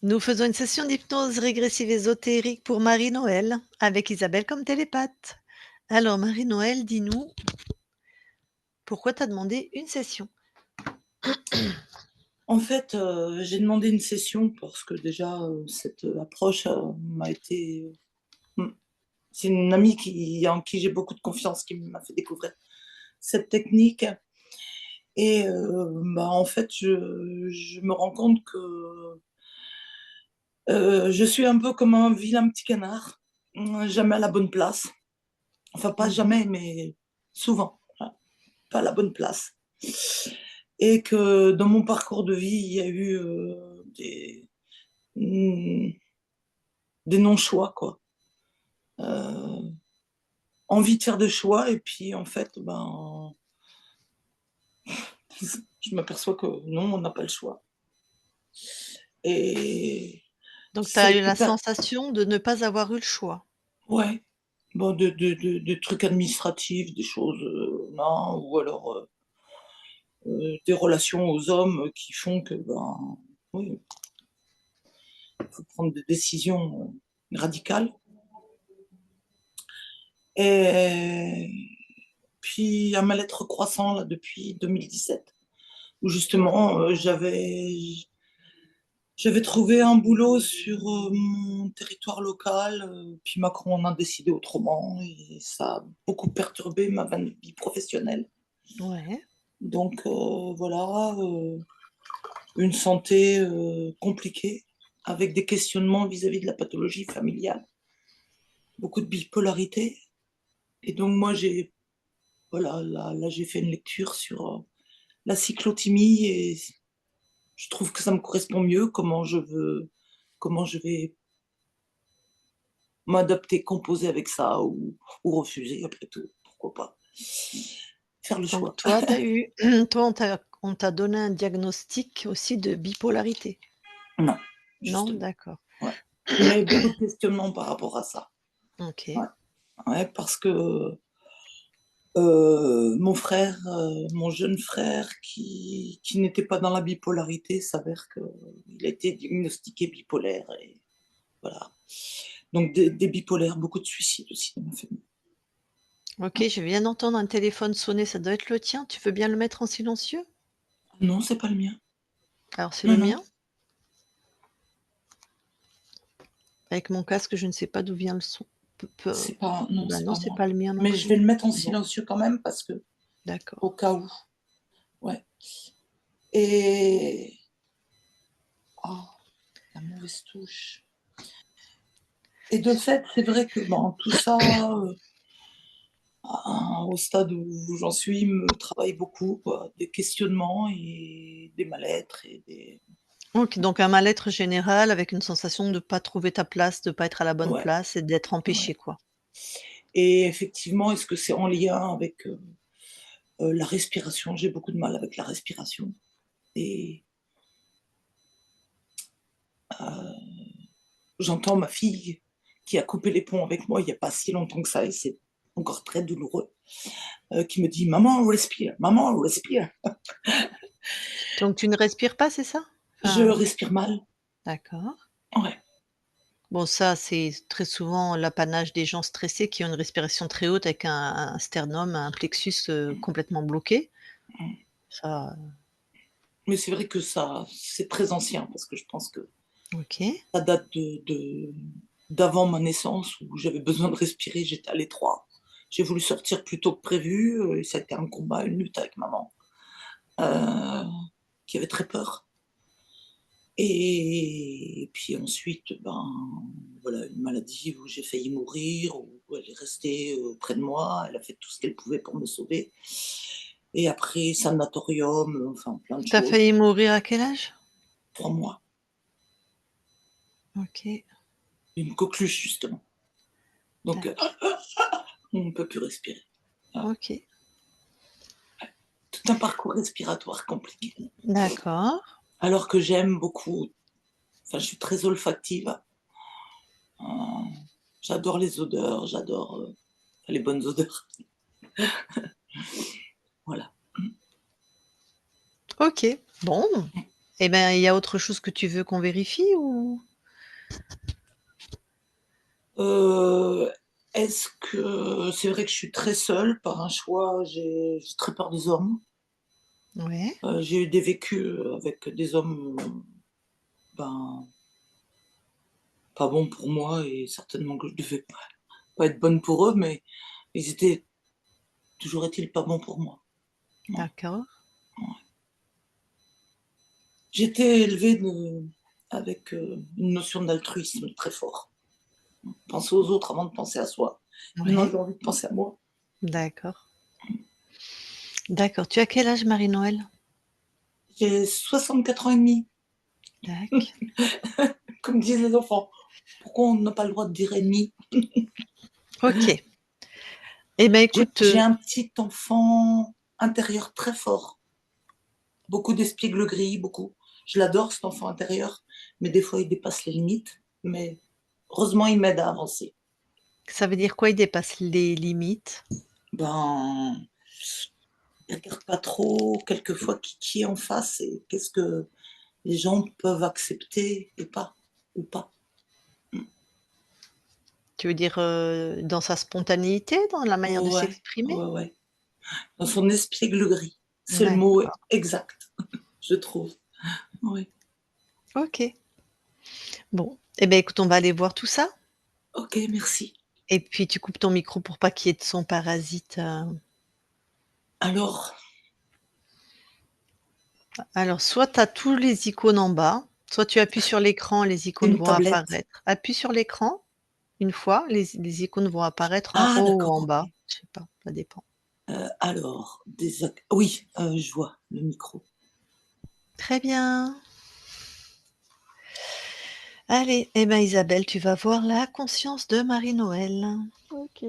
Nous faisons une session d'hypnose régressive ésotérique pour Marie-Noël, avec Isabelle comme télépathe. Alors, Marie-Noël, dis-nous, pourquoi t'as demandé une session? En fait, j'ai demandé une session parce que déjà, cette, approche, m'a été, mmh, c'est une amie en qui j'ai beaucoup de confiance qui m'a fait découvrir cette technique et bah, en fait, je me rends compte que, je suis un peu comme un vilain petit canard, jamais à la bonne place. Enfin, pas Mmh. jamais, mais souvent, voilà, pas à la bonne place et que dans mon parcours de vie, il y a eu, mmh, des non-choix, quoi. Heu, Envie de faire des choix et puis en fait, ben, je m'aperçois que non, on n'a pas le choix et Donc, tu ça a as eu été la pas sensation de ne pas avoir eu le choix. ouais, bon de trucs administratifs, des choses, non ou alors, des relations aux hommes qui font que, ben, oui, il faut prendre des décisions, radicales et puis un mal-être croissant là depuis 2017 où justement, j'avais trouvé un boulot sur, mon territoire local, puis Macron en a décidé autrement et ça a beaucoup perturbé ma vie professionnelle. Ouais. Donc voilà, une santé, compliquée avec des questionnements vis-à-vis de la pathologie familiale, beaucoup de bipolarité et donc moi j'ai voilà, là j'ai fait une lecture sur, la cyclothymie et je trouve que ça me correspond mieux, comment je vais m'adapter, composer avec ça ou refuser après tout, pourquoi pas? Faire le Donc, choix. toi, tu as eu, toi, on t'a donné un diagnostic aussi de bipolarité. Non, Non? justement, D'accord. ouais. Mais beaucoup de questionnements par rapport à ça. Ouais, Ok. ouais, parce que, mon frère, mon jeune frère qui n'était pas dans la bipolarité s'avère qu'il a été diagnostiqué bipolaire et voilà. Donc des bipolaires, beaucoup de suicides aussi dans ma famille. Ok, je viens d'entendre un téléphone sonner, ça doit être le tien. Tu veux bien le mettre en silencieux? Non, c'est pas le mien. Alors, c'est Non, le non, mien. Avec mon casque, je ne sais pas d'où vient le son. c'est pas non, Bah c'est non, pas c'est moi. pas le mien non Mais je vais plus. le mettre en Bon, silencieux quand même parce que d'accord. au cas où. Ouais et oh, la mauvaise touche et de fait, c'est vrai que, bon, tout ça, au stade où j'en suis, me travaille beaucoup, quoi. Des questionnements et des mal-être et des OK, donc un mal-être général avec une sensation de pas trouver ta place, de pas être à la bonne ouais, place et d'être ouais empêché, quoi. et effectivement, est-ce que c'est en lien avec, la respiration? J'ai beaucoup de mal avec la respiration et heu, j'entends ma fille qui a coupé les ponts avec moi il y a pas si longtemps que ça et c'est encore très douloureux, qui me dit: maman respire». Donc tu ne respires pas, c'est ça? Je Enfin, respire mal. d'accord. Ouais, Bon, ça, c'est très souvent l'apanage des gens stressés qui ont une respiration très haute avec un sternum, un plexus, complètement bloqué. mmh. Ça, Mais c'est vrai que ça c'est très ancien parce que je pense que OK. ça date de d'avant ma naissance où j'avais besoin de respirer, j'étais à l'étroit. J'ai voulu sortir plus tôt que prévu, et ça a été un combat, une lutte avec maman, heu, qui avait très peur et puis ensuite, ben, voilà, une maladie où j'ai failli mourir, où elle est restée, près de moi. Elle a fait tout ce qu'elle pouvait pour me sauver et après sanatorium, enfin plein de Tu as choses. failli mourir à quel âge? 3 mois, OK, une coqueluche justement, donc d'acc on ne peut plus respirer. Voilà, OK, tout un parcours respiratoire compliqué. d'accord. Alors que j'aime beaucoup, enfin je suis très olfactive, j'adore les odeurs, j'adore, les bonnes odeurs. Voilà. Mmh. OK, bon. Eh ben, il y a autre chose que tu veux qu'on vérifie ou? Euh, Est-ce que c'est vrai que je suis très seule par un choix, j'ai très peur des hommes. Ouais, J'ai eu des vécus avec des hommes ben, pas bons pour moi et certainement que je devais pas être bonne pour eux, mais ils étaient, toujours est-il, pas bons pour moi. Ouais, d'accord. ouais. J'étais élevée avec une notion d'altruisme très fort. Penser aux autres avant de penser à soi. Maintenant, Ouais, j'ai envie de penser à moi. d'accord. D'accord. Tu as quel âge, Marie-Noël? J'ai 64 ans et demi, Tac. comme disent les enfants. Pourquoi on n'a pas le droit de dire et demi? OK. Eh ben, écoute, J'ai un petit enfant intérieur très fort. Beaucoup d'espièglerie, beaucoup. Je l'adore, cet enfant intérieur, mais des fois, il dépasse les limites. Mais heureusement, il m'aide à avancer. ça veut dire quoi, il dépasse les limites? Ben, il regarde pas trop, quelquefois, qui est en face et qu'est-ce que les gens peuvent accepter et pas, ou pas. Mm. Tu veux dire, dans sa spontanéité, dans la manière de Ouais, s'exprimer? ouais, ouais. Dans son espièglerie. C'est le mot D'accord. exact, je trouve. Oui. OK. Bon, eh ben, écoute, on va aller voir tout ça Ok, merci. et puis tu coupes ton micro pour pas qu'il y ait de son parasite, Alors, alors soit tu as tous les icônes en bas, soit tu appuies sur l'écran, les c'est icônes une vont tablette. apparaître. Appuie sur l'écran une fois, les icônes vont apparaître en Ah, haut ou d'accord, en ok. bas, je sais pas, ça dépend. Alors, oui, je vois le micro. Très bien. Allez, eh ben, Isabelle, tu vas voir la conscience de Marie-Noël. OK.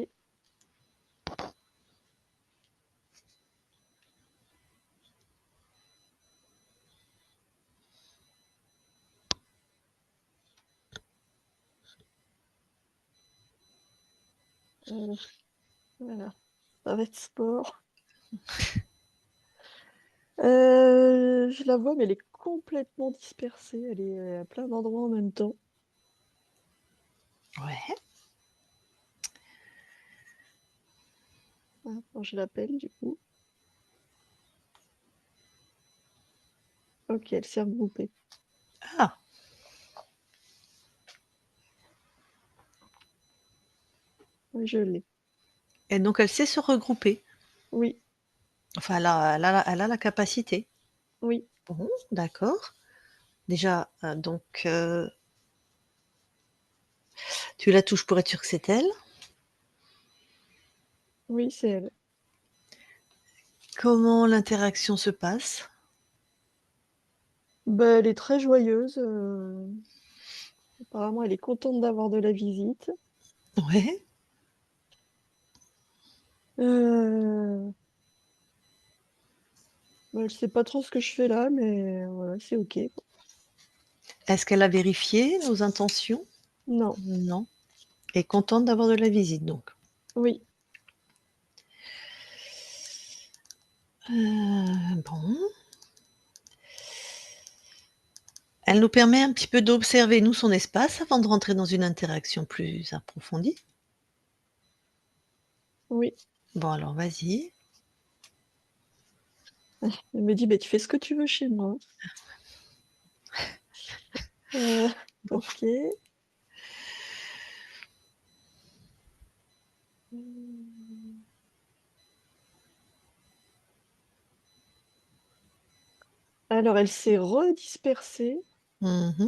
Voilà, ça va être sport. Je la vois, mais elle est complètement dispersée. Elle est à plein d'endroits en même temps. Ouais. Attends, je l'appelle du coup. OK, elle s'est regroupée. Ah, Oui, je l'ai. et donc elle sait se regrouper. Oui, Enfin, elle a la capacité. oui, Bon, d'accord. Déjà, donc, tu la touches pour être sûr que c'est elle. oui, c'est elle. Comment l'interaction se passe? Bah, elle est très joyeuse. Apparemment, elle est contente d'avoir de la visite. Ouais. Euh, Bah, elle sait pas trop ce que je fais là, mais voilà, c'est OK. Est-ce qu'elle a vérifié nos intentions? Non, Non. Et contente d'avoir de la visite donc. oui, Bon. Elle nous permet un petit peu d'observer, nous, son espace avant de rentrer dans une interaction plus approfondie. oui. Bon alors vas-y. Elle me dit, bah, tu fais ce que tu veux chez moi. Euh, Bon. OK. Mmh. Alors elle s'est redispersée. Mmh.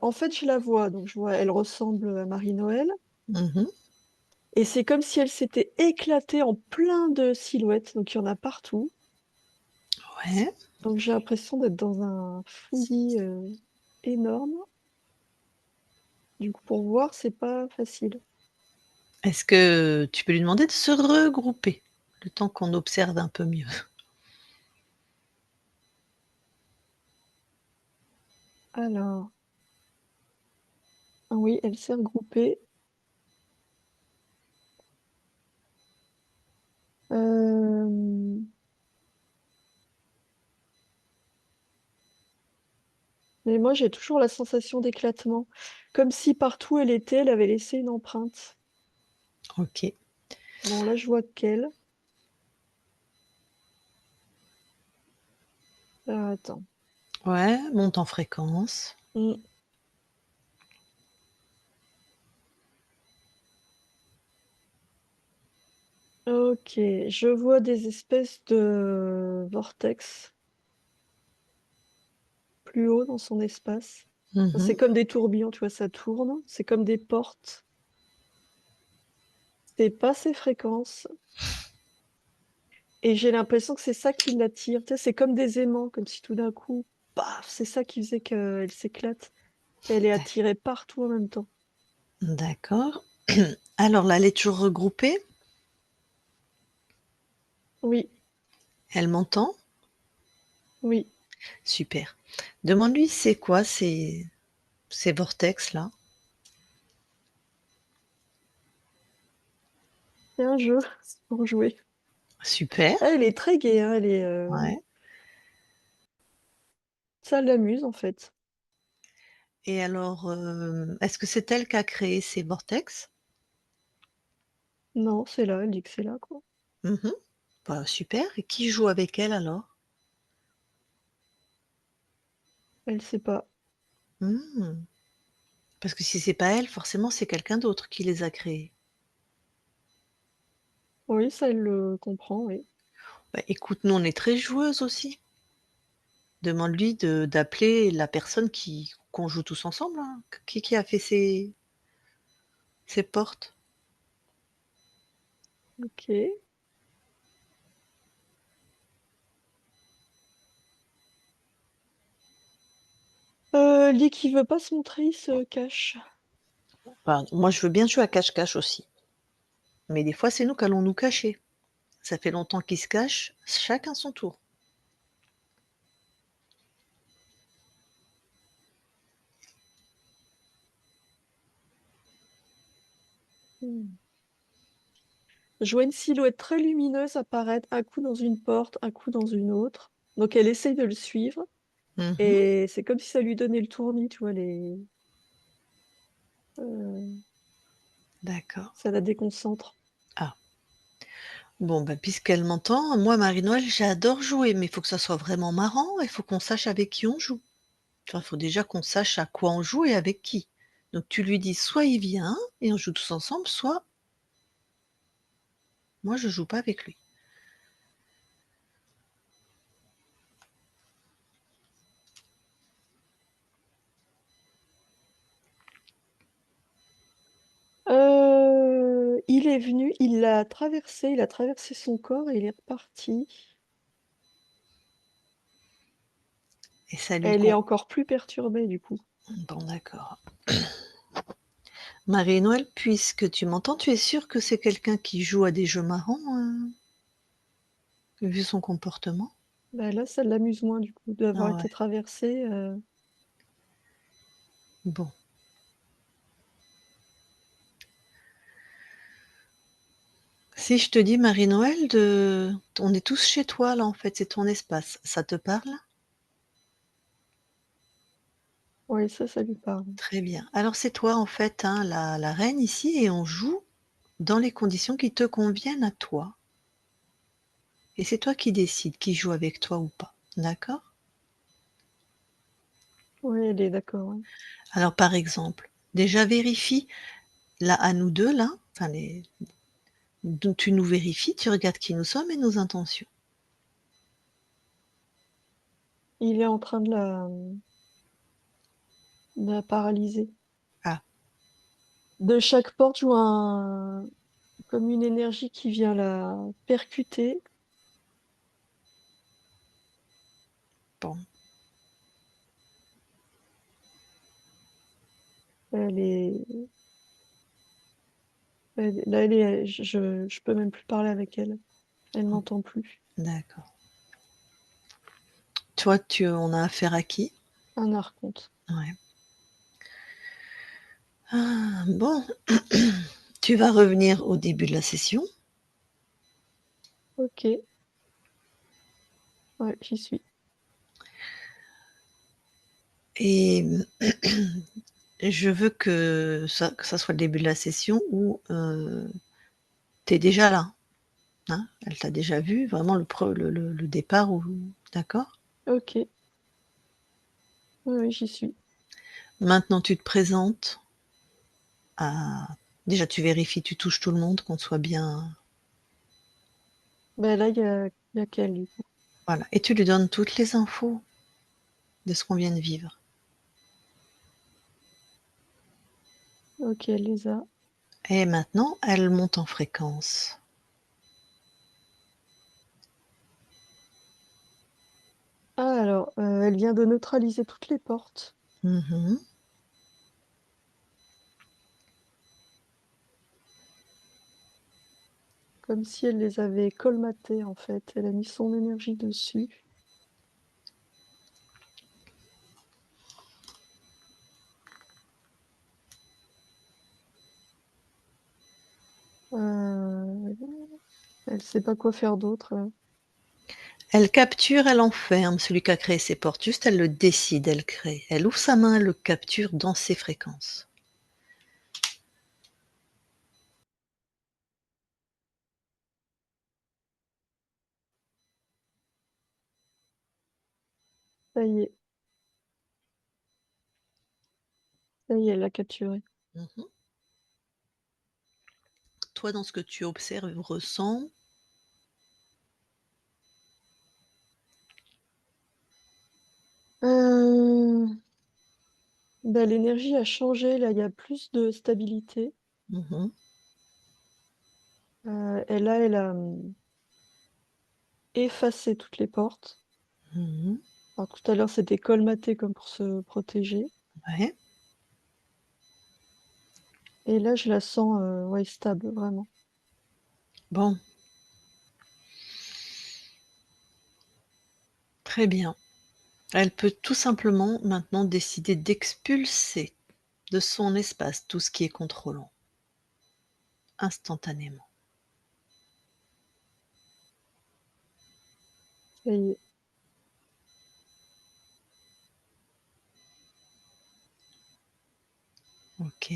En fait, je la vois, donc je vois elle ressemble à Marie-Noël Mmh. et c'est comme si elle s'était éclatée en plein de silhouettes, donc il y en a partout. Ouais. Donc j'ai l'impression d'être dans un fouillis, énorme. Du coup, pour voir, c'est pas facile. Est-ce que tu peux lui demander de se regrouper, le temps qu'on observe un peu mieux? Alors, ah oui, elle s'est regroupée. Hem, Mais moi, j'ai toujours la sensation d'éclatement, comme si partout elle était, elle avait laissé une empreinte. OK. Bon, là, je vois qu'elle. Attends. Ouais, monte en fréquence. Mmh. OK, je vois des espèces de vortex plus haut dans son espace. C'est Mmh. comme des tourbillons, tu vois? Ça tourne, c'est comme des portes. C'est pas ses fréquences et j'ai l'impression que c'est ça qui l'attire. Tu sais, c'est comme des aimants, comme si tout d'un coup, paf, c'est ça qui faisait qu'elle s'éclate. Elle est D'ac attirée partout en même temps. d'accord. Alors là, elle est toujours regroupée? Oui, Elle m'entend? oui. Super. Demande-lui c'est quoi ces vortex-là? C'est un jeu, c'est pour jouer. Super, Ah, elle est très gaie, hein, ouais. ça l'amuse, en fait. Et alors, est-ce que c'est elle qui a créé ces vortex? Non, c'est là, elle dit que c'est là, quoi. Mmh. Bah, super, et qui joue avec elle alors? Elle sait pas. Mmh. Parce que si c'est pas elle, forcément c'est quelqu'un d'autre qui les a créés. Oui, ça, elle le comprend, oui. Bah, écoute, nous on est très joueuses aussi. Demande-lui d'appeler la personne qu'on joue tous ensemble, hein. Qui a fait ces portes? OK. Lui qui veut pas se montrer, il se cache. Bah, moi je veux bien jouer à cache-cache aussi, mais des fois c'est nous qui allons nous cacher. Ça fait longtemps qu'ils se cachent, chacun son tour. Mmh. Je vois une silhouette très lumineuse apparaître, un coup dans une porte, un coup dans une autre. Donc elle essaye de le suivre Mmh. et c'est comme si ça lui donnait le tournis, tu vois? Heu, D'accord. Ça la déconcentre. Ah, bon, bah, puisqu'elle m'entend, moi Marie-Noël, j'adore jouer, mais il faut que ça soit vraiment marrant, il faut qu'on sache avec qui on joue. Tu vois, il faut déjà qu'on sache à quoi on joue et avec qui. Donc tu lui dis soit il vient et on joue tous ensemble, soit moi je joue pas avec lui. Il est venu, il a traversé son corps et il est reparti. Et ça lui Elle est con encore plus perturbée, du coup. bon d'accord. Marie-Noël, puisque tu m'entends, tu es sûre que c'est quelqu'un qui joue à des jeux marrants, vu son comportement? Bah, là, ça l'amuse moins, du coup, d'avoir Ah ouais, été traversée, bon. Si je te dis Marie-Noël de on est tous chez toi là en fait, c'est ton espace, ça te parle? oui, ça lui parle. Très bien. Alors c'est toi en fait, hein, la reine ici et on joue dans les conditions qui te conviennent à toi et c'est toi qui décides qui joue avec toi ou pas, d'accord? Oui, elle est d'accord, ouais. Alors par exemple, déjà vérifie là à nous 2 là, enfin les donc tu nous vérifies, tu regardes qui nous sommes et nos intentions. Il est en train de la paralyser. Ah, De chaque porte, je vois comme une énergie qui vient la percuter. bon, Elle est, là, je peux même plus parler avec elle. Elle m'entend plus. d'accord. Toi, on a affaire à qui? Un archonte. Ouais. Ah, bon, tu vas revenir au début de la session. Ok, ouais, j'y suis. Et je veux que ça soit le début de la session où tu es déjà là. Hein, elle t'a déjà vu, vraiment le départ, où, d'accord? Ok. Oui, oui, j'y suis. Maintenant, tu te présentes déjà, tu vérifies, tu touches tout le monde, qu'on soit bien. Ben là, il y a qu'elle, du coup. Voilà. Et tu lui donnes toutes les infos de ce qu'on vient de vivre. Ok, elle les a. Et maintenant, elle monte en fréquence. Ah, alors, elle vient de neutraliser toutes les portes. Mhm. Comme si elle les avait colmatées, en fait. Elle a mis son énergie dessus. Euh, Elle sait pas quoi faire d'autre, là. Elle capture, elle enferme celui qui a créé ces portes. Juste, elle le décide, elle crée. Elle ouvre sa main, elle le capture dans ses fréquences. Ça y est. Ça y est, elle l'a capturé. Mhm. Toi, dans ce que tu observes, ressens, Euh, Ben, l'énergie a changé, là, il y a plus de stabilité. mhm, Et là, elle a effacé toutes les portes. mhm, Alors, tout à l'heure, c'était colmaté comme pour se protéger. ouais. Et là, je la sens ouais, stable, vraiment. Bon, très bien. Elle peut tout simplement maintenant décider d'expulser de son espace tout ce qui est contrôlant, instantanément. Ça y est. Ok,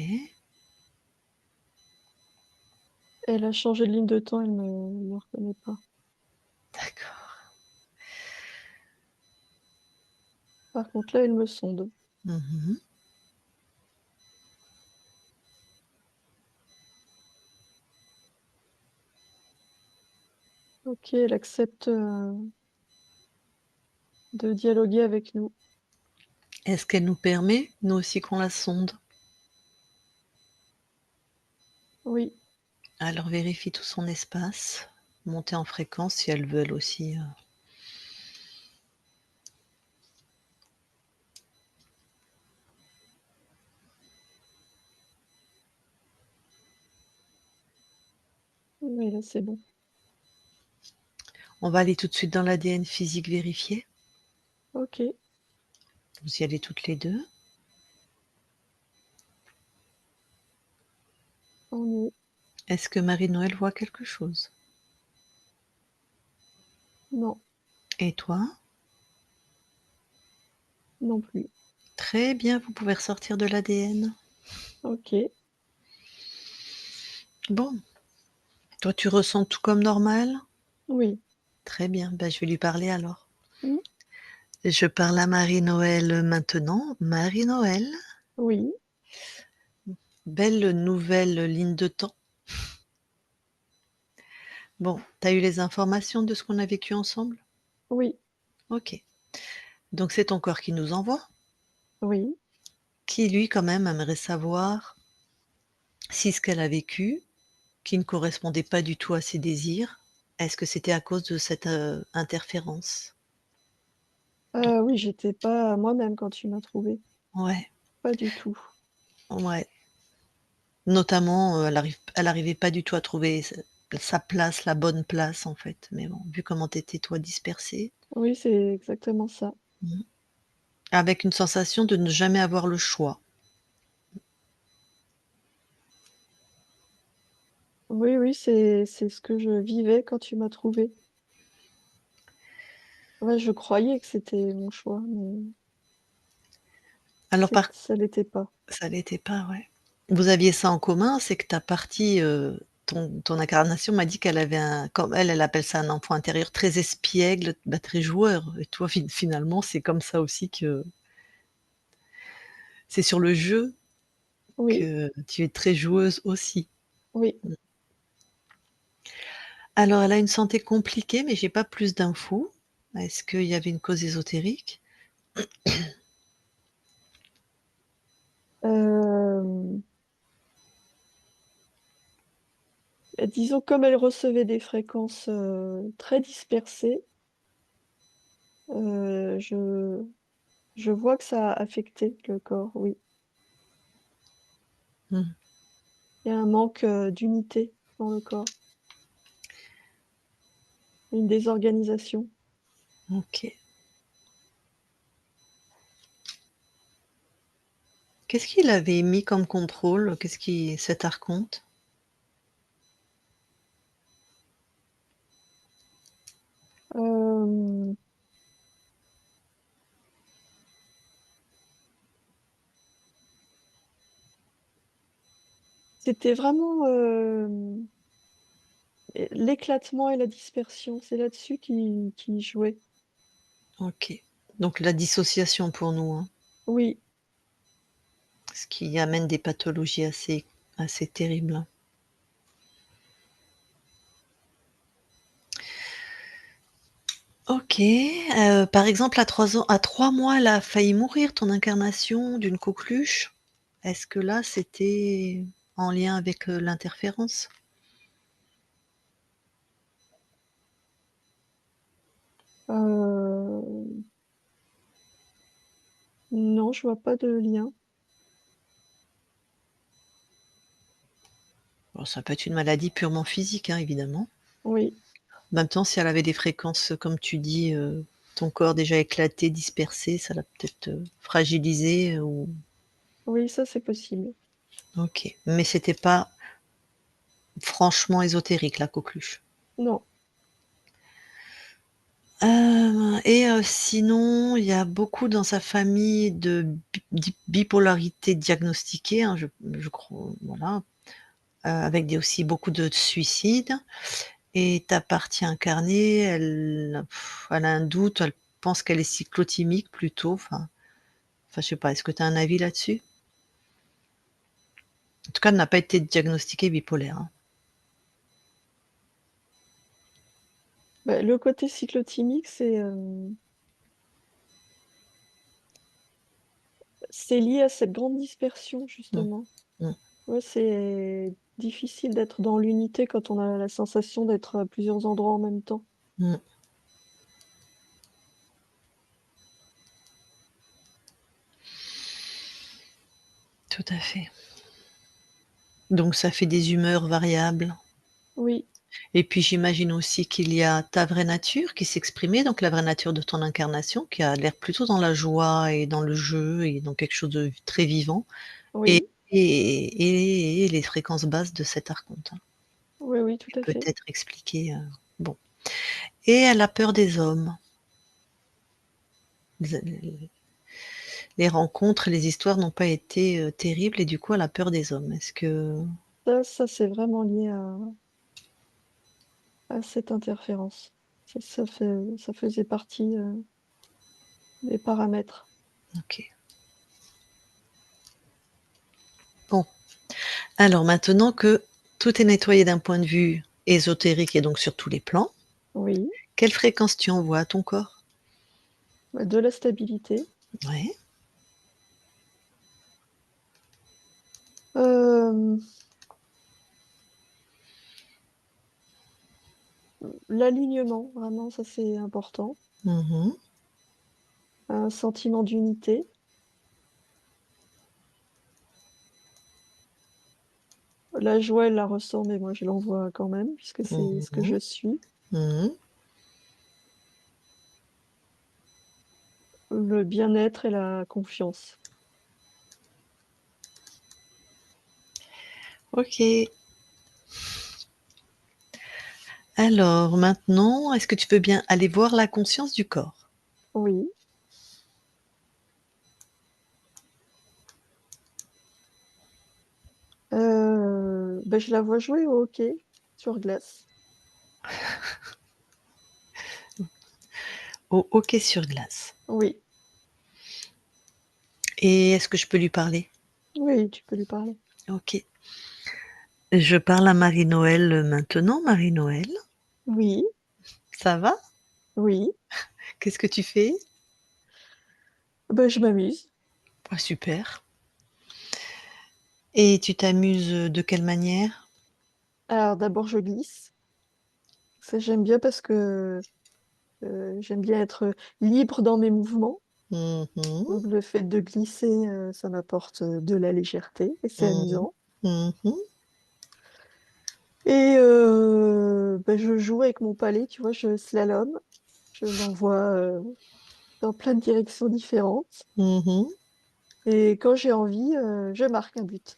Elle a changé de ligne de temps, elle me reconnaît pas. d'accord. Par contre, là, elle me sonde. Mhm. Ok, elle accepte de dialoguer avec nous. Est-ce qu'elle nous permet, nous aussi, qu'on la sonde? Oui, Alors vérifie tout son espace, monter en fréquence si elles veulent aussi. oui, là, c'est bon. On va aller tout de suite dans l'ADN physique vérifier. Ok, Vous y allez toutes les deux. on y est. Est-ce que Marie-Noël voit quelque chose? Non, Et toi? non plus. Très bien, vous pouvez ressortir de l'ADN. Ok, Bon, toi tu ressens tout comme normal? oui. Très bien, ben, je vais lui parler alors. Hmm, Je parle à Marie-Noël maintenant. Marie-Noël, oui, belle nouvelle ligne de temps. Bon, t'as eu les informations de ce qu'on a vécu ensemble? oui, Ok. Donc c'est ton corps qui nous envoie, oui. qui lui quand même aimerait savoir si ce qu'elle a vécu, qui ne correspondait pas du tout à ses désirs, est-ce que c'était à cause de cette interférence? Donc, Oui, j'étais pas moi-même quand tu m'as trouvé. ouais, Pas du tout. ouais. Notamment, elle arrivait pas du tout à trouver sa place, la bonne place en fait. Mais bon, vu comment t'étais toi dispersée, Oui, c'est exactement ça. mhm, avec une sensation de ne jamais avoir le choix. Oui, oui, c'est ce que je vivais quand tu m'as trouvé. Ouais, je croyais que c'était mon choix, mais Alors par Ça l'était pas. ça l'était pas, ouais. Vous aviez ça en commun, c'est que ta partie, ton incarnation m'a dit qu'elle avait un comme elle appelle ça un enfant intérieur très espiègle, bah, très joueur et toi finalement, c'est comme ça aussi que c'est sur le jeu Oui, que tu es très joueuse aussi. oui. Mmh. Alors elle a une santé compliquée, mais j'ai pas plus d'infos. Est-ce qu'il y avait une cause ésotérique? Hem, Disons comme elle recevait des fréquences, très dispersées, heu, je je vois que ça a affecté le corps, oui. Mmh. Il y a un manque, d'unité dans le corps, une désorganisation. OK. Qu'est-ce qu'il avait mis comme contrôle? Qu'est-ce qui cet archonte? Hem, C'était vraiment, l'éclatement et la dispersion, c'est là-dessus qu'il jouait. OK. Donc la dissociation pour nous, hein, Oui, ce qui amène des pathologies assez terribles, hein. OK, par exemple à 3 mois, elle a failli mourir ton incarnation d'une coqueluche. Est-ce que là, c'était en lien avec, l'interférence? heu, non, je vois pas de lien. Bon, ça peut être une maladie purement physique, hein, évidemment. Oui, En même temps, si elle avait des fréquences, comme tu dis, ton corps déjà éclaté, dispersé, ça l'a peut-être, fragilisé, ou oui, ça c'est possible. OK. Mais c'était pas franchement ésotérique, la coqueluche? Non, Et sinon, il y a beaucoup dans sa famille de bipolarité diagnostiquée, hein, je crois, voilà, avec des aussi beaucoup de suicides, et ta partie incarnée, elle a un doute, elle pense qu'elle est cyclotimique plutôt, je sais pas, est-ce que tu as un avis là-dessus? En tout cas, elle n'a pas été diagnostiquée bipolaire, hein. bah, le côté cyclotimique, c'est lié à cette grande dispersion Mmh, justement. mmh, Ouais, c'est difficile d'être dans l'unité quand on a la sensation d'être à plusieurs endroits en même temps. mmh, tout à fait. Donc ça fait des humeurs variables. Oui, Et puis j'imagine aussi qu'il y a ta vraie nature qui s'exprimait, donc la vraie nature de ton incarnation qui a l'air plutôt dans la joie et dans le jeu et dans quelque chose de très vivant, et oui, et les fréquences basses de cet archonte, hein, oui, oui, tout qui à peut fait. être expliqué, bon, et elle a peur des hommes. Les rencontres, les histoires n'ont pas été, terribles et du coup elle a peur des hommes. Est-ce que Ça c'est vraiment lié à cette interférence. Ça faisait partie, des paramètres. OK. Bon, alors maintenant que tout est nettoyé d'un point de vue ésotérique et donc sur tous les plans, Oui, quelle fréquence tu envoies à ton corps? bah, de la stabilité. Ouais. Hem, L'alignement, vraiment, ça c'est important. Mmh mh. Un sentiment d'unité. La joie, elle la ressent, mais moi je l'envoie quand même puisque c'est Mmh ce que mh. je suis. Mmh mh. Le bien-être et la confiance. OK. Alors maintenant, est-ce que tu veux bien aller voir la conscience du corps? Oui, Je la vois jouer au hockey sur glace. Au hockey sur glace. Oui, Et est-ce que je peux lui parler? oui, tu peux lui parler. Ok. Je parle à Marie-Noël maintenant. Marie-Noël, Oui, ça va? oui. Qu'est-ce que tu fais? Je m'amuse. Ah, super. Et tu t'amuses de quelle manière? Alors d'abord, je glisse. Ça, j'aime bien parce que j'aime bien être libre dans mes mouvements. Mhm, Donc le fait de glisser, ça m'apporte de la légèreté et c'est mhm, amusant. mhm, Et je joue avec mon palais, tu vois, je slalom. Je l'envoie dans plein de directions différentes. mhm. Et quand j'ai envie, je marque un but.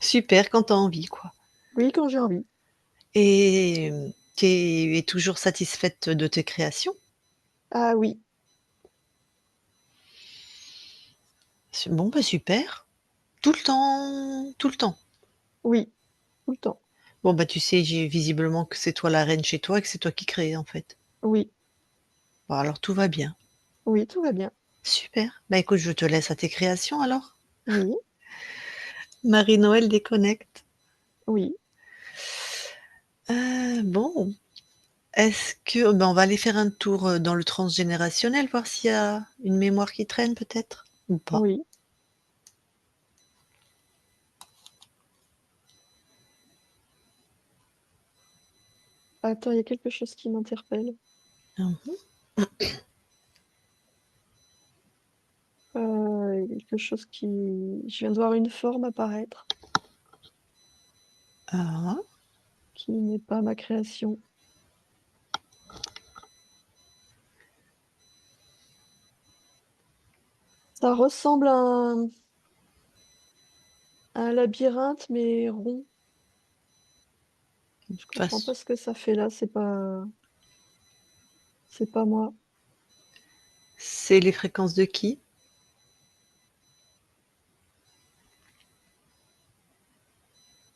Super quand t'as envie, quoi. Oui, quand j'ai envie. Et tu es toujours satisfaite de tes créations? Ah oui, Bon, bah super. Tout le temps, tout le temps. oui, tout le temps. Bon, bah tu sais visiblement que c'est toi la reine chez toi et que c'est toi qui crée en fait. Oui, Bon, alors tout va bien. oui, tout va bien. Super. Bah écoute, je te laisse à tes créations alors. Oui, Marie-Noël déconnecte. oui. Bon, est-ce que ben, on va aller faire un tour dans le transgénérationnel, voir s'il y a une mémoire qui traîne peut-être ou pas. Oui. Attends, il y a quelque chose qui m'interpelle. Mhm. Il y a quelque chose qui... Je viens de voir une forme apparaître Ah, qui n'est pas ma création. Ça ressemble à un labyrinthe, mais rond. Je comprends pas face- ce que ça fait là, c'est pas moi. c'est les fréquences de qui?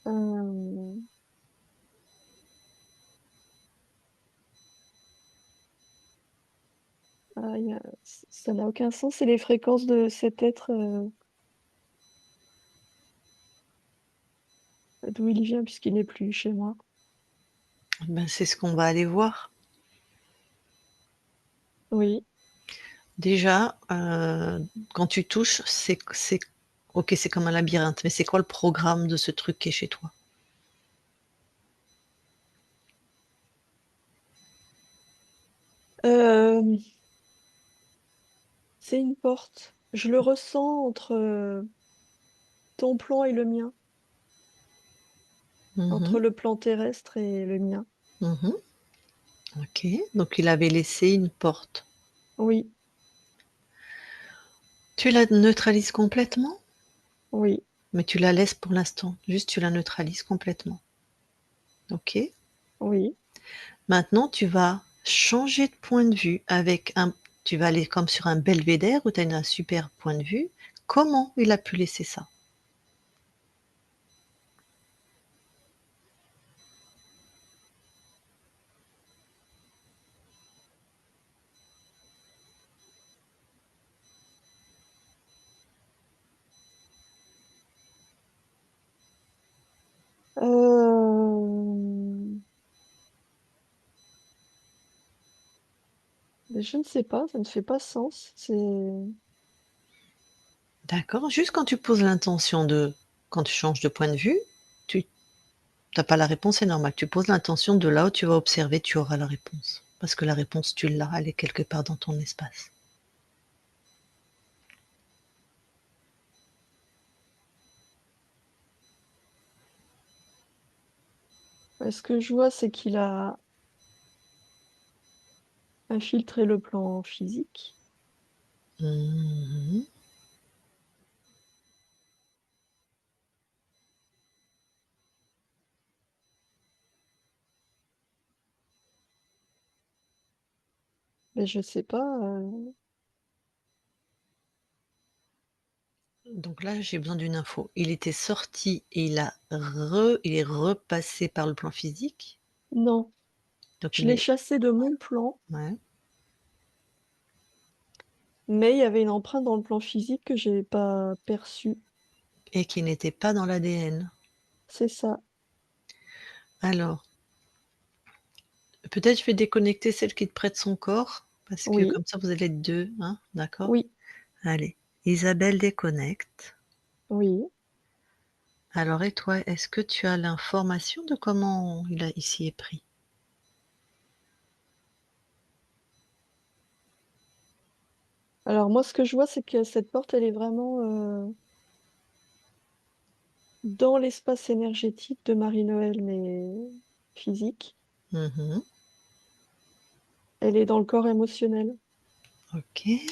Euh, ça n'a aucun sens, c'est les fréquences de cet être d'où il vient, puisqu'il n'est plus chez moi. Ben, c'est ce qu'on va aller voir. Oui. Déjà, quand tu touches, ok, c'est comme un labyrinthe, mais c'est quoi le programme de ce truc qui est chez toi? Euh, c'est une porte. Je le ressens entre ton plan et le mien, entre Mhm, le plan terrestre et le mien. mhm. Ok, donc il avait laissé une porte. Oui, Tu la neutralises complètement, oui, mais tu la laisses pour l'instant. Juste, tu la neutralises complètement. Ok. oui. Maintenant, tu vas changer de point de vue avec un. Tu vas aller comme sur un belvédère où tu as un super point de vue. Comment il a pu laisser ça? Euh, je ne sais pas, ça ne fait pas sens. C'est D'accord. Juste quand tu poses l'intention de. Quand tu changes de point de vue, tu n'as pas la réponse, c'est normal. Tu poses l'intention de là où tu vas observer, tu auras la réponse. Parce que la réponse, tu l'as, elle est quelque part dans ton espace. ce que je vois, c'est qu'il a infiltré le plan physique. Mhm. Mais je sais pas. Donc là, j'ai besoin d'une info. Il était sorti et il est repassé par le plan physique? Non, Donc je il l'ai est chassé de mon plan, ouais, mais il y avait une empreinte dans le plan physique que j'ai pas perçue. et qui n'était pas dans l'ADN. C'est ça. Alors, peut-être je vais déconnecter celle qui te prête son corps, parce que Oui, comme ça vous allez être 2, hein, d'accord? oui, Allez, Isabelle déconnecte. oui. Alors et toi, est-ce que tu as l'information de comment il s'y est pris? Alors moi, ce que je vois, c'est que cette porte, elle est vraiment dans l'espace énergétique de Marie-Noël, mais physique. Mmh. Elle est dans le corps émotionnel. OK.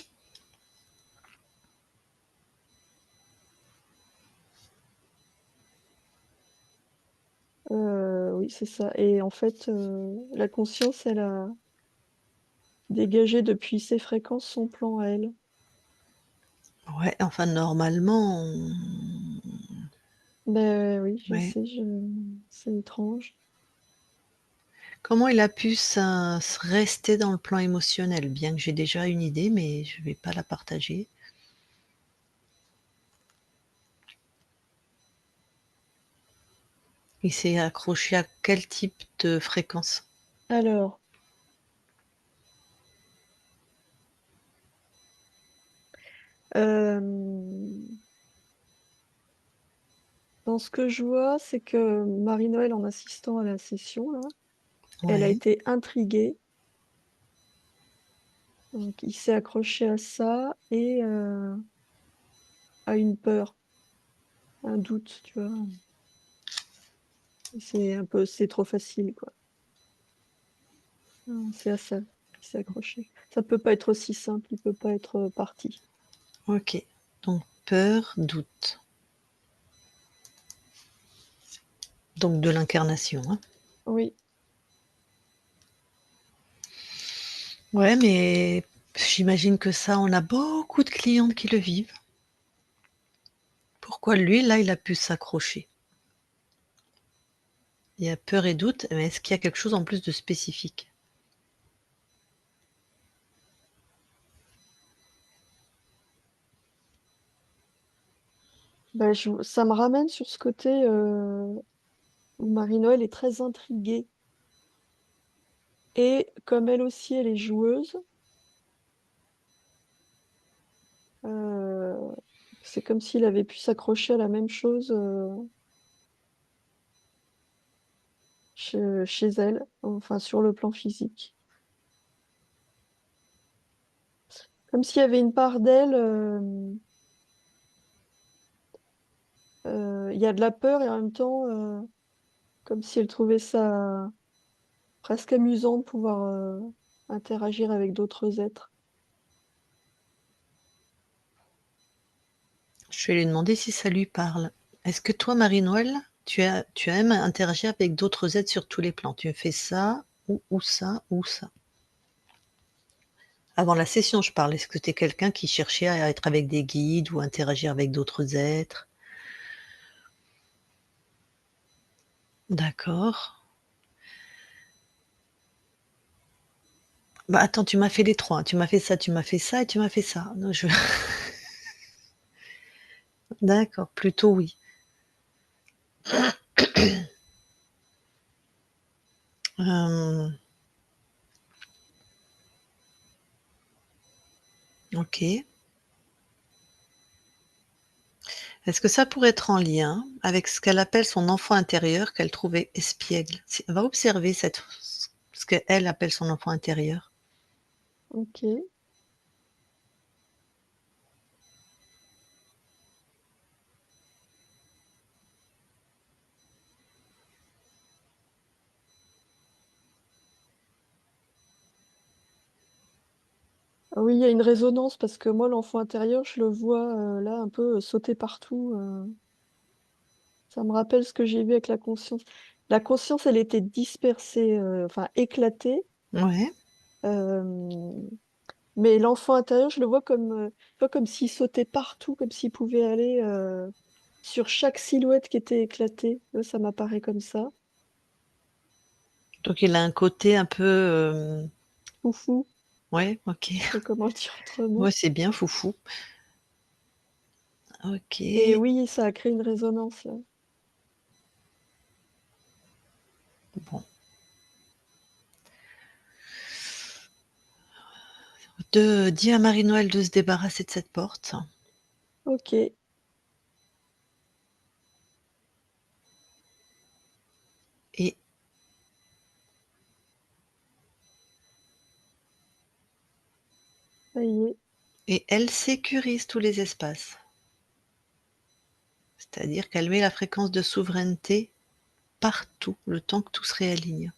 Oui, c'est ça. Et en fait, la conscience, elle a dégagé depuis ses fréquences son plan à elle. Ouais, enfin normalement, Ben oui, je ouais. sais, c'est étrange. Comment il a pu rester dans le plan émotionnel? Bien que j'ai déjà une idée, mais je vais pas la partager. Il s'est accroché à quel type de fréquence? Alors, hem, dans ce que je vois, c'est que Marie-Noël, en assistant à la session là, elle a Ouais, été intriguée, donc il s'est accroché à ça et à une peur, un doute, tu vois? C'est trop facile, quoi. C'est à ça qu'il s'est accroché. Ça peut pas être aussi simple, il peut pas être, parti. OK. Donc peur, doute. Donc de l'incarnation, hein. Oui. Ouais, mais j'imagine que ça, on a beaucoup de clientes qui le vivent. Pourquoi lui, là, il a pu s'accrocher? Il y a peur et doute, mais est-ce qu'il y a quelque chose en plus de spécifique? Bah, ça me ramène sur ce côté, où Marie-Noël est très intriguée et comme elle aussi, elle est joueuse, heu, c'est comme s'il avait pu s'accrocher à la même chose, chez elle, enfin sur le plan physique. Comme s'il y avait une part d'elle, il y a de la peur et en même temps, comme si elle trouvait ça presque amusant de pouvoir, interagir avec d'autres êtres. Je vais lui demander si ça lui parle. Est-ce que toi, Marie-Noël, tu aimes interagir avec d'autres êtres sur tous les plans? Tu fais ça ou ça ou ça? Avant la session, je parle. Est-ce que tu es quelqu'un qui cherchait à être avec des guides ou interagir avec d'autres êtres? D'accord. Bah, attends, tu m'as fait les 3. Tu m'as fait ça, tu m'as fait ça et tu m'as fait ça. Donc je d'accord, plutôt oui. Hem, OK. Est-ce que ça pourrait être en lien avec ce qu'elle appelle son enfant intérieur qu'elle trouvait espiègle? Si va observer ce qu'elle appelle son enfant intérieur. OK. Ah oui, il y a une résonance parce que moi, l'enfant intérieur, je le vois, là, un peu, sauter partout, ça me rappelle ce que j'ai vu avec la conscience. La conscience, elle était dispersée, enfin éclatée, Ouais, hem Mais l'enfant intérieur, je le vois pas comme s'il sautait partout, comme s'il pouvait aller, sur chaque silhouette qui était éclatée. Ça m'apparaît comme ça. Donc il a un côté un peu, Foufou, ouais, OK. je sais pas comment le dire autrement. Ouais, c'est bien foufou. Et OK. oui, ça a créé une résonance, là. Bon. Dis à Marie-Noël de se débarrasser de cette porte OK, et ça y est. elle sécurise tous les espaces. C'est-à-dire qu'elle met la fréquence de souveraineté partout, le temps que tout se réaligne.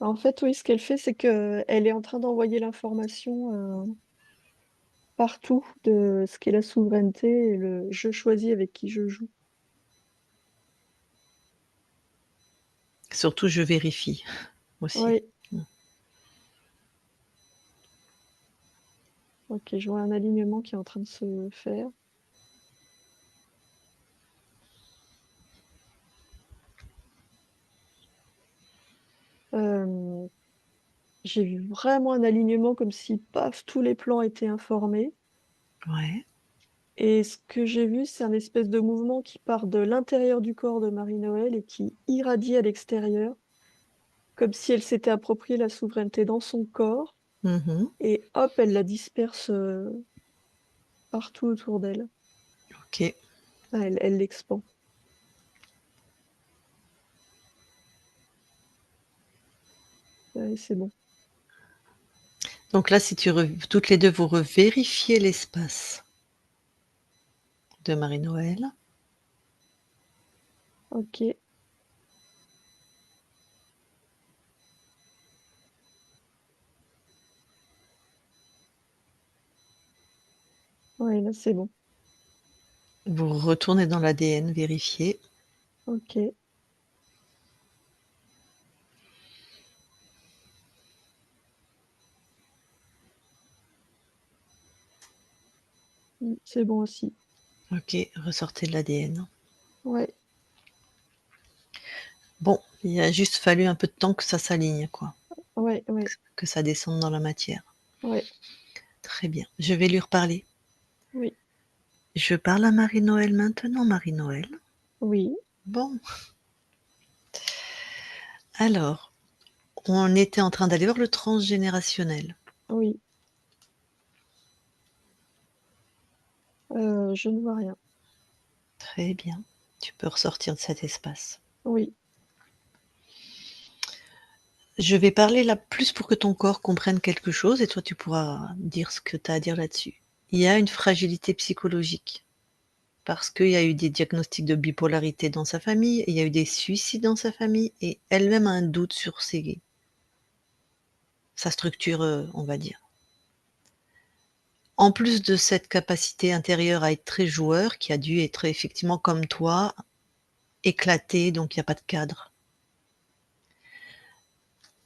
En fait, oui, ce qu'elle fait, c'est qu'elle est en train d'envoyer l'information, partout de ce qu'est la souveraineté et le «je choisis avec qui je joue». Surtout je vérifie aussi. Ouais, Mmh. OK, je vois un alignement qui est en train de se faire. Hem, j'ai vu vraiment un alignement comme si, paf, tous les plans étaient informés Ouais. et ce que j'ai vu, c'est un espèce de mouvement qui part de l'intérieur du corps de Marie-Noël et qui irradie à l'extérieur, comme si elle s'était approprié la souveraineté dans son corps Mmh. et hop, elle la disperse, partout autour d'elle. OK. Ah, elle l'expand. Ouais, c'est bon. Donc là, si tu re toutes les 2 vous revérifiez l'espace de Marie-Noël. OK. Ouais, là, c'est bon. Vous retournez dans l'ADN, vérifier. OK. C'est bon aussi. OK, ressortez de l'ADN. Ouais, Bon, il a juste fallu un peu de temps que ça s'aligne, quoi, ouais, ouais, que ça descende dans la matière. ouais, Très bien, je vais lui reparler. oui, Je parle à Marie-Noël maintenant, Marie-Noël. oui, Bon, alors, on était en train d'aller voir le transgénérationnel. oui. Je ne vois rien. Très bien, tu peux ressortir de cet espace. Oui, Je vais parler là plus pour que ton corps comprenne quelque chose et toi tu pourras dire ce que tu as à dire là-dessus. Il y a une fragilité psychologique parce qu'il y a eu des diagnostics de bipolarité dans sa famille, il y a eu des suicides dans sa famille et elle-même a un doute sur sa structure, on va dire. En plus de cette capacité intérieure à être très joueur, qui a dû être effectivement comme toi, éclaté, donc il y a pas de cadre.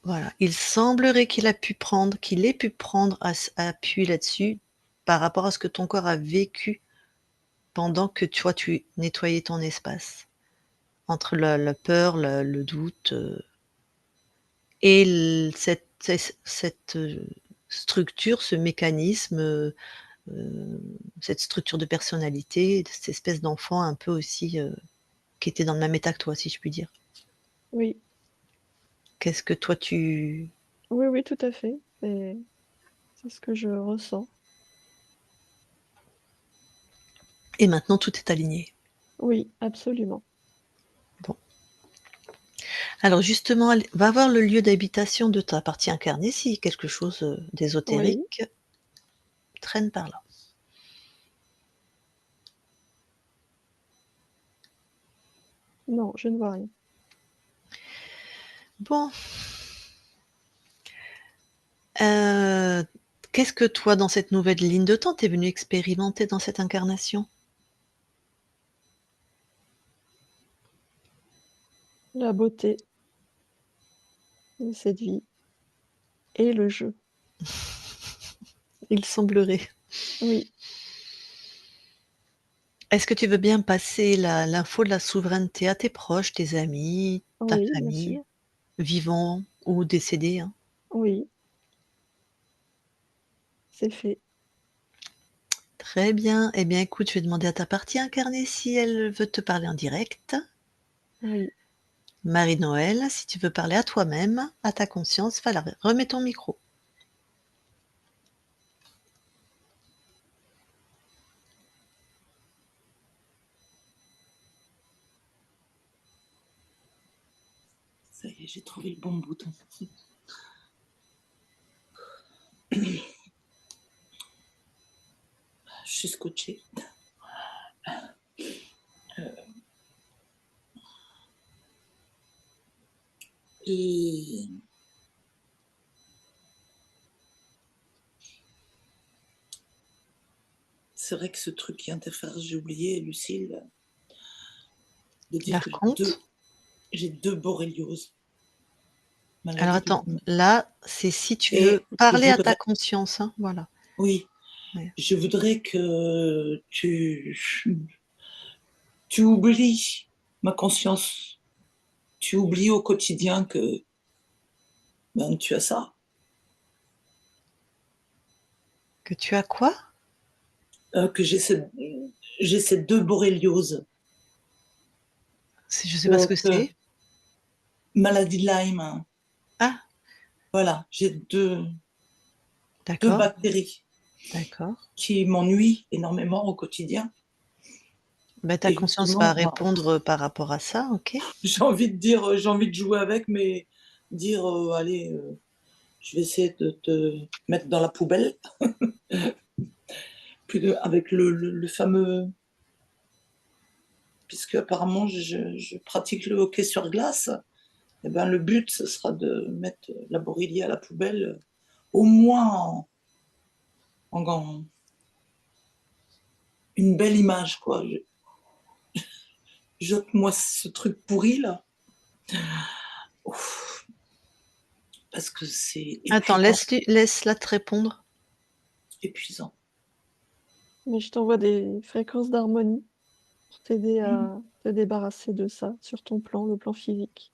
Voilà, il semblerait qu'il ait pu prendre appui là-dessus, par rapport à ce que ton corps a vécu pendant que toi tu nettoyais ton espace. Entre la peur, le doute, et cette, structure, ce mécanisme, cette structure de personnalité, cette espèce d'enfant un peu aussi, qui était dans le même état que toi, si je puis dire. oui, Qu'est-ce que toi tu oui, oui, tout à fait. C'est ce que je ressens. et maintenant tout est aligné. Oui, absolument. Bon. Alors justement, va voir le lieu d'habitation de ta partie incarnée si quelque chose, Oui, d'ésotérique traîne par là. non, je ne vois rien. Bon, heu, qu'est-ce que toi, dans cette nouvelle ligne de temps, tu es venu expérimenter dans cette incarnation? La beauté de cette vie et le jeu. Il semblerait. Oui, Est-ce que tu veux bien passer l'info de la souveraineté à tes proches, tes amis, ta oui, bien famille, sûr. vivants ou décédés, hein? Oui, c'est fait. Très bien. Eh bien, écoute, je vais demander à ta partie incarnée si elle veut te parler en direct. Oui. Marie-Noël, si tu veux parler à toi-même, à ta conscience, voilà, remets ton micro. Ça y est, j'ai trouvé le bon bouton. Je suis scotchée. Et c'est vrai que ce truc qui interfère, j'ai oublié, Lucille, de La dire que raconte. j'ai deux borrélioses, Alors maladie de attends, Lyme. là, c'est si tu veux Et je parler à ta voudrais, conscience, hein, voilà. oui, Ouais. je voudrais que tu oublies ma conscience. Tu oublies au quotidien que ben, tu as ça, Que tu as quoi? que j'ai ces deux borrélioses. Je sais pas ce que Que c'est. maladie de Lyme, Ah, voilà, j'ai deux d'accord, bactéries d'accord. qui m'ennuient énormément au quotidien. Bah, ta Et conscience va justement, ben, répondre par rapport à ça, OK. j'ai envie de dire, j'ai envie de jouer avec, mais dire, allez, je vais essayer de te mettre dans la poubelle, avec le fameux, puisque apparemment je pratique le hockey sur glace. Et ben, le but, ce sera de mettre la Borrelia à la poubelle, au moins en une belle image, quoi. Jette-moi ce truc pourri, là. Ouf, parce que c'est Attends, épuisant, laisse-la te répondre. épuisant. Mais je t'envoie des fréquences d'harmonie pour t'aider Mmh. à te débarrasser de ça sur ton plan, le plan physique.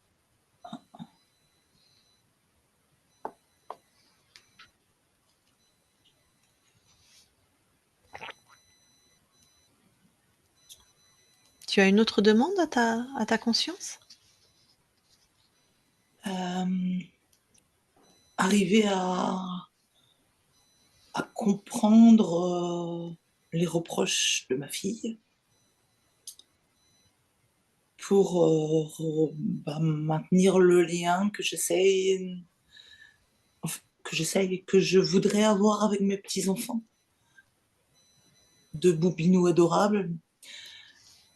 Tu as une autre demande à ta conscience? Arriver à comprendre les reproches de ma fille pour maintenir le lien que je voudrais avoir avec mes petits-enfants. De boubinous adorables.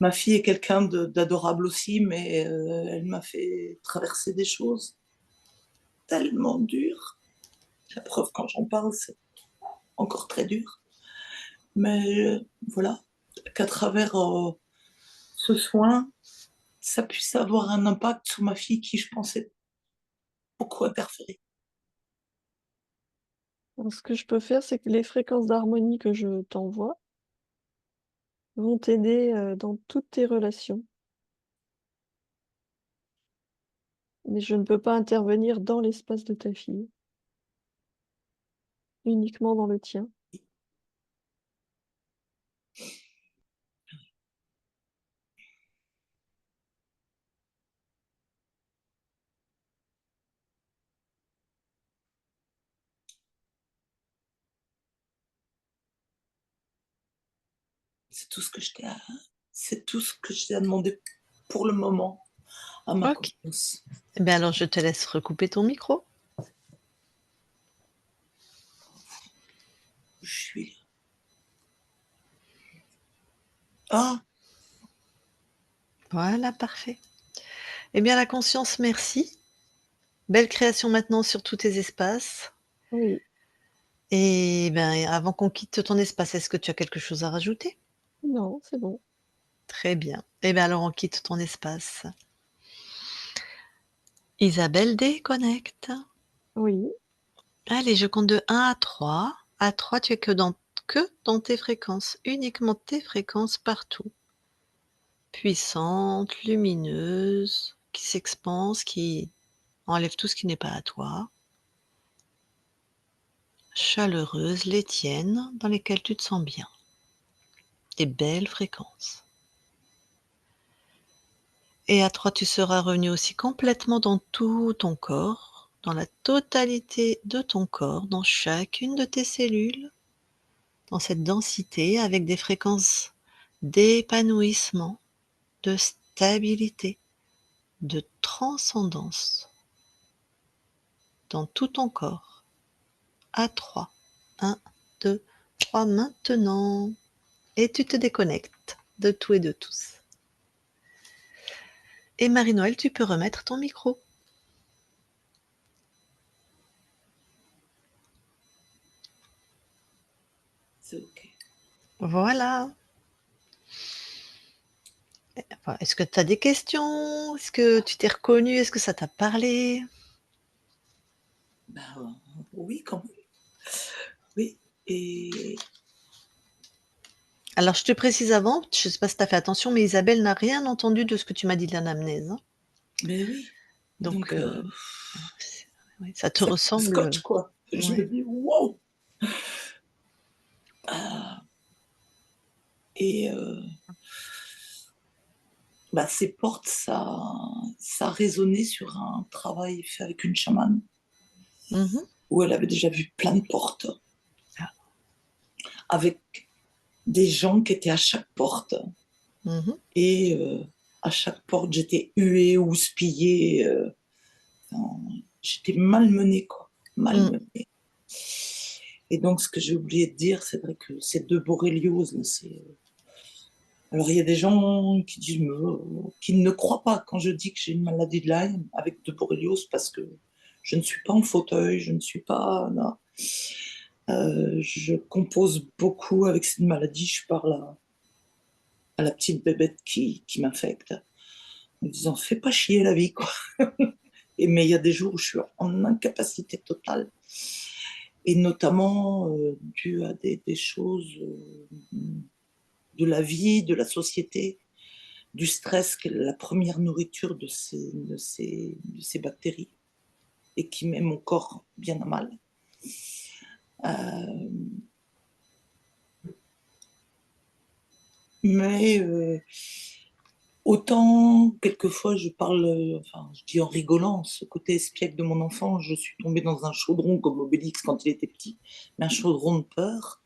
Ma fille est quelqu'un d'adorable aussi, mais elle m'a fait traverser des choses tellement dures. La preuve, quand j'en parle, c'est encore très dur. Mais voilà, qu'à travers ce soin, ça puisse avoir un impact sur ma fille qui, je pensais, beaucoup interférer. Alors, ce que je peux faire, c'est que les fréquences d'harmonie que je t'envoie vont t'aider dans toutes tes relations. Mais je ne peux pas intervenir dans l'espace de ta fille, uniquement dans le tien. C'est tout ce que je t'ai à, c'est tout ce que je t'ai à demander pour le moment à ma OK. conscience. Eh bien, alors je te laisse recouper ton micro. Je suis. Ah, Voilà, parfait. Eh bien, la conscience, merci. Belle création maintenant sur tous tes espaces Oui, et ben, avant qu'on quitte ton espace, est-ce que tu as quelque chose à rajouter? non, c'est bon. Très bien. Eh bien, alors on quitte ton espace. Isabelle déconnecte. Oui, Allez, je compte de 1 à 3. À 3, tu es que dans tes fréquences, uniquement tes fréquences partout. Puissantes, lumineuses, qui s'expansent, qui enlèvent tout ce qui n'est pas à toi. Chaleureuses, les tiennes, dans lesquelles tu te sens bien. Des belles fréquences. Et à 3, tu seras revenu aussi complètement dans tout ton corps, dans la totalité de ton corps, dans chacune de tes cellules, dans cette densité avec des fréquences d'épanouissement, de stabilité, de transcendance dans tout ton corps. À 3. 1, 2, 3 maintenant. Et tu te déconnectes de tout et de tous. Et Marie-Noël, tu peux remettre ton micro. C'est OK. Voilà. Enfin, est-ce que tu as des questions? Est-ce que tu t'es reconnu? Est-ce que ça t'a parlé? Oui, quand même. Oui, et Alors, je te précise avant, je ne sais pas si tu as fait attention, mais Isabelle n'a rien entendu de ce que tu m'as dit de l'anamnèse. Hein. mais oui, Donc, donc oui, ça te ça ressemble. scotche, quoi. Je me Ouais. dis: «Waouh!» Ah et ces portes, ça a résonné sur un travail fait avec une chamane, Mhm. où elle avait déjà vu plein de portes, Ah. avec des gens qui étaient à chaque porte Mhm. et à chaque porte, j'étais huée, houspillée, enfin, j'étais malmenée, quoi, Mm. malmenée. Et donc ce que j'ai oublié de dire, c'est vrai que ces 2 borrélioses là, alors il y a des gens qui ne croient pas quand je dis que j'ai une maladie de Lyme avec 2 borrélioses parce que je ne suis pas en fauteuil, je ne suis pas non. Je compose beaucoup avec cette maladie, je parle à la petite bébête qui m'affecte, en me disant: «Fais pas chier la vie, quoi». Mais il y a des jours où je suis en incapacité totale et notamment, dû à des choses, de la vie, de la société, du stress qui est la première nourriture de ces bactéries et qui met mon corps bien à mal. Mais autant quelquefois je parle, enfin je dis en rigolant, ce côté espiègle de mon enfant, je suis tombée dans un chaudron comme Obélix quand il était petit, mais un chaudron de peur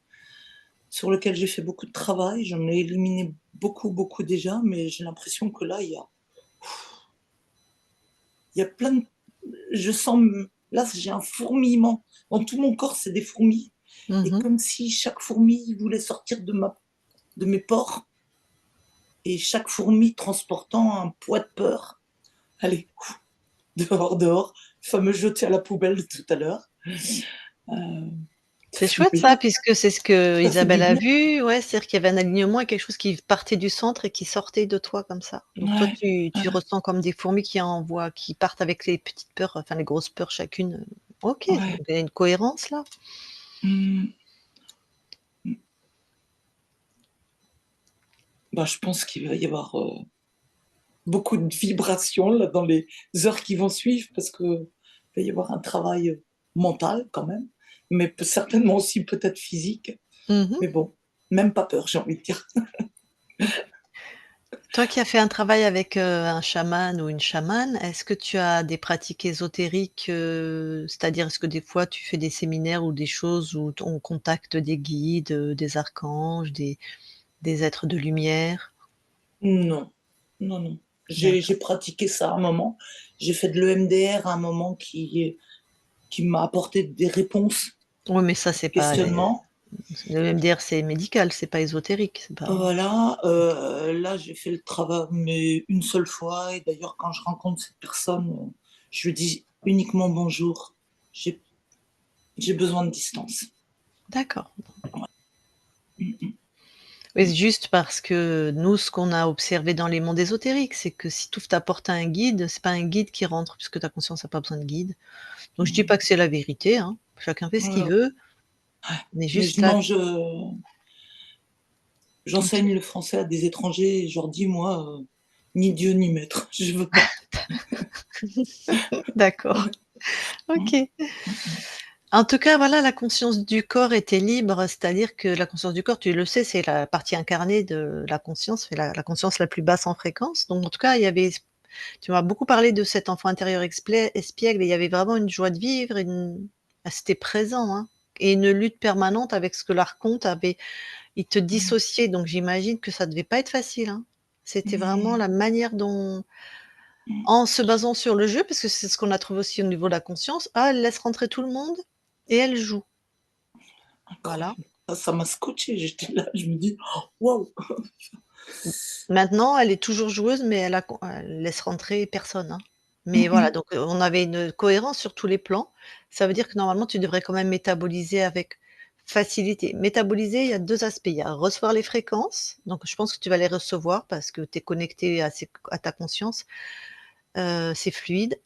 sur lequel j'ai fait beaucoup de travail. J'en ai éliminé beaucoup, beaucoup déjà, mais j'ai l'impression que là, il y a plein de... Je sens... Là, j'ai un fourmillement. Dans tout mon corps, c'est des fourmis. Et Mhm. comme si chaque fourmi voulait sortir de mes pores. Et chaque fourmi transportant un poids de peur. Allez, dehors, dehors. Le fameux jeté à la poubelle de tout à l'heure. Ça C'est fait du chouette bien. ça, puisque c'est ce que Ça fait Isabelle du a bien. vu. Ouais, c'est-à-dire qu'il y avait un alignement et quelque chose qui partait du centre et qui sortait de toi comme ça. Donc toi, Ouais. tu ressens comme des fourmis qui envoient, qui partent avec les petites peurs, enfin les grosses peurs chacune. Ok, Ouais. donc il y a une cohérence là. Mmh. Je pense qu'il va y avoir beaucoup de vibrations là, dans les heures qui vont suivre parce qu'il va y avoir un travail mental quand même, mais certainement aussi peut-être physique. Mhm. Mais bon, même pas peur, j'ai envie de dire. Toi qui as fait un travail avec un chaman ou une chamane, est-ce que tu as des pratiques ésotériques, c'est-à-dire est-ce que des fois tu fais des séminaires ou des choses où on contacte des guides, des archanges, des êtres de lumière? Non, non, non. D'accord. J'ai pratiqué ça à un moment. J'ai fait de l'EMDR à un moment qui m'a apporté des réponses, Oui, mais ça c'est pas questionnements. le MDR, c'est médical, c'est pas ésotérique, c'est pas Voilà, là, j'ai fait le travail, mais une seule fois. Et d'ailleurs, quand je rencontre cette personne, je lui dis uniquement bonjour. J'ai J'ai besoin de distance. d'accord. Mmh mh. Oui, c'est juste parce que nous, ce qu'on a observé dans les mondes ésotériques, c'est que si tu ouvres ta porte à un guide, c'est pas un guide qui rentre puisque ta conscience a pas besoin de guide. Donc je dis pas Mmh. que c'est la vérité, hein, chacun fait ce qu'il Ouais, veut, On est Mais juste là. j'enseigne le français à des étrangers et je leur dis, moi, ni Dieu ni maître, je veux pas. D'accord. Ouais. OK. Mmh mh. En tout cas, voilà, la conscience du corps était libre, c'est-à-dire que la conscience du corps, tu le sais, c'est la partie incarnée de la conscience, c'est la conscience la plus basse en fréquence. Donc en tout cas, il y avait tu m'as beaucoup parlé de cet enfant intérieur espiègle et il y avait vraiment une joie de vivre, c'était présent, hein, et une lutte permanente avec ce que l'archonte avait il te Mmh. dissociait, donc j'imagine que ça devait pas être facile, hein. C'était vraiment Mmh. la manière dont Mmh. en se basant sur le jeu, parce que c'est ce qu'on a trouvé aussi au niveau de la conscience, ah, elle laisse rentrer tout le monde et elle joue. Voilà. Incroyable. Ça m'a scotché. J'étais là, je me dis: «Oh, waouh!» M Maintenant, elle est toujours joueuse, mais elle laisse rentrer personne, hein. Mais Mmh voilà, mh. donc on avait une cohérence sur tous les plans. Ça veut dire que normalement, tu devrais quand même métaboliser avec facilité. Métaboliser, il y a 2 aspects. Il y a recevoir les fréquences, donc je pense que tu vas les recevoir parce que tu es connecté à ta conscience, c'est fluide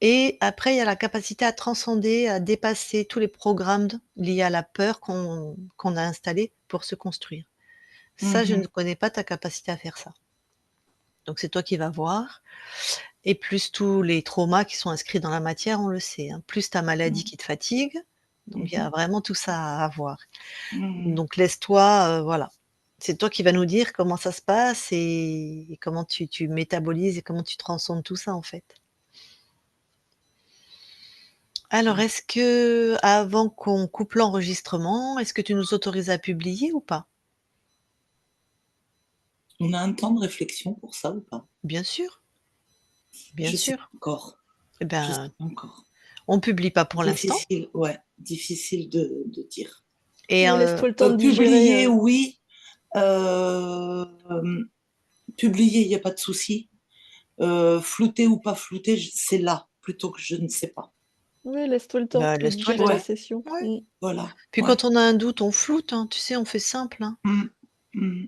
et après il y a la capacité à transcender, à dépasser tous les programmes liés à la peur qu'on a installés pour se construire. Ça, Mmh je ne mh. connais pas ta capacité à faire ça. Donc c'est toi qui vas voir et plus tous les traumas qui sont inscrits dans la matière, on le sait, hein, plus ta maladie Mmh. qui te fatigue, donc Mmh il y mh. a vraiment tout ça à voir. Mmh. Donc laisse-toi, voilà. C'est toi qui vas nous dire comment ça se passe et comment tu métabolises et comment tu transcendes tout ça, en fait. Alors Ouais. est-ce que, avant qu'on coupe l'enregistrement, est-ce que tu nous autorises à publier ou pas? On a un temps de réflexion pour ça ou pas? Bien sûr, bien Je sais sûr. pas encore. Eh Je sais ben, pas encore. on publie pas pour l'instant Difficile, ouais, difficile de dire. et Ouais, laisse-toi le temps de digérer, Publier, oui, hem, publier, il y a pas de souci. Flouter ou pas flouter, c'est là, plutôt que je ne sais pas. ouais, laisse-toi le temps bah, de laisse-toi le digérer la temps. Ouais, session. Ouais. Mmh. voilà, Puis ouais. quand on a un doute, on floute, hein, tu sais, on fait simple, hein. Mmh. Mmh.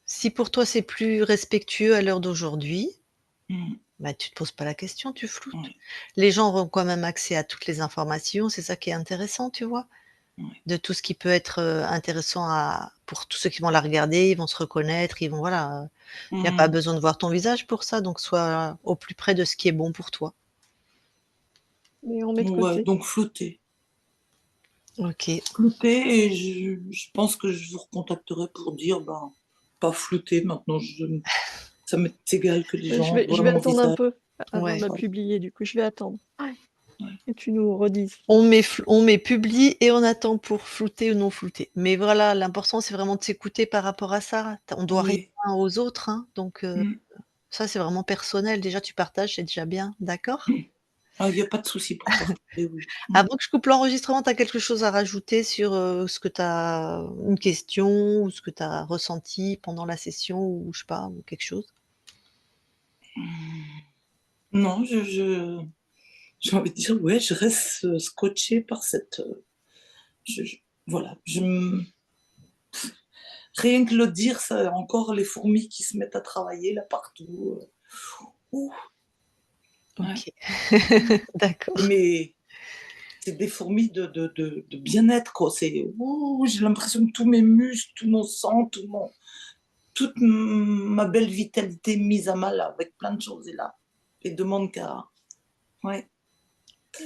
Si pour toi c'est plus respectueux à l'heure d'aujourd'hui, Mmh. bah, tu te poses pas la question, tu floutes. Ouais, Les gens auront quand même accès à toutes les informations, c'est ça qui est intéressant, tu vois? ouais. De tout ce qui peut être, intéressant pour tous ceux qui vont la regarder, ils vont se reconnaître, ils vont voilà, il y a pas Mmh. besoin de voir ton visage pour ça, donc sois au plus près de ce qui est bon pour toi. Mais on met de Ouais, côté. donc flouter. OK. Flouter et je pense que je vous recontacterai pour dire, ben, pas flouter maintenant, ça m'est égal que les Je gens vais je voient vais mon attendre un visage. peu avant de Ouais. la Ouais, publier, du coup, je vais attendre. Ouais. ouais. Et tu nous redises. On met publie et on attend pour flouter ou non flouter. Mais voilà, l'important, c'est vraiment de s'écouter par rapport à ça. On doit rien Oui. aux autres, hein, donc Mmh. ça, c'est vraiment personnel. Déjà, tu partages, c'est déjà bien, d'accord? Ah, il y a pas de souci pour partager, oui. Mmh. Avant que je coupe l'enregistrement, tu as quelque chose à rajouter sur, ce que tu as une question ou ce que tu as ressenti pendant la session ou je sais pas, ou quelque chose? Non, j'ai envie de dire, ouais, je reste, scotchée par cette, je voilà, je m rien que le dire, ça encore les fourmis qui se mettent à travailler là partout, ouh, ouais. OK. D'accord. Mais c'est des fourmis de bien-être, quoi. C'est ouh, j'ai l'impression que tous mes muscles, tout mon sang, toute ma belle vitalité mise à mal avec plein de choses est là et demande qu'à ouais.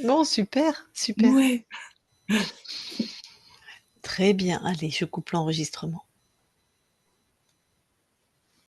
Bon, super, super. Ouais. Très bien. Allez, je coupe l'enregistrement.